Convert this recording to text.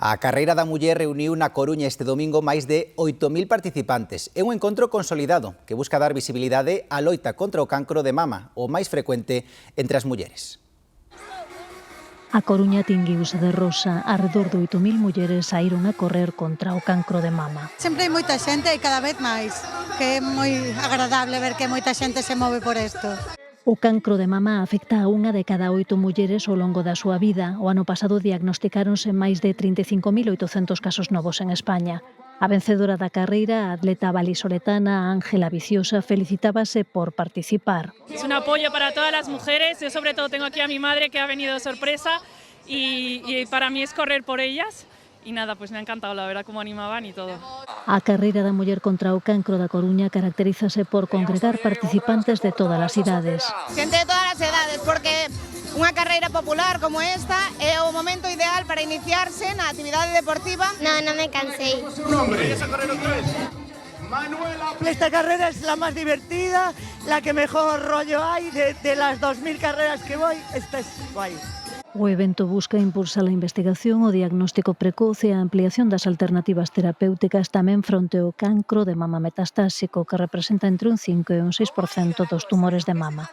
A Carreira da Muller reuniu na Coruña este domingo máis de 8.000 participantes. É un encontro consolidado que busca dar visibilidade á loita contra o cancro de mama, o máis frecuente entre as mulleres. A Coruña tinguiuse de rosa. Arredor de 8.000 mulleres saíron a correr contra o cancro de mama. Sempre hai moita xente e cada vez máis, que é moi agradable ver que moita xente se move por isto. O cancro de mama afecta a 1 de cada 8 mulleres ao longo da súa vida. O ano pasado diagnosticáronse máis de 35.800 casos novos en España. A vencedora da carreira, a atleta valisoletana Ángela Viciosa, felicitábase por participar. Es un apoyo para todas las mujeres. Yo sobre todo tengo aquí a mi madre que ha venido de sorpresa y para mí es correr por ellas. Y nada, pues me ha encantado la verdad cómo animaban y todo. A carreira da muller contra o cancro da Coruña caracterízase por congregar participantes de todas as idades. Xente de todas as edades, porque unha carreira popular como esta é o momento ideal para iniciarse na actividade deportiva. No me cansé. ¿Su nombre? ¿Quieres correr otra vez? Manuela. Esta carrera es la más divertida, la que mejor rollo hay de las 2.000 carreras que voy. Esta es guay. O evento busca impulsar a investigación, o diagnóstico precoz e a ampliación das alternativas terapéuticas tamén fronte ao cancro de mama metastásico, que representa entre un 5 e un 6% dos tumores de mama.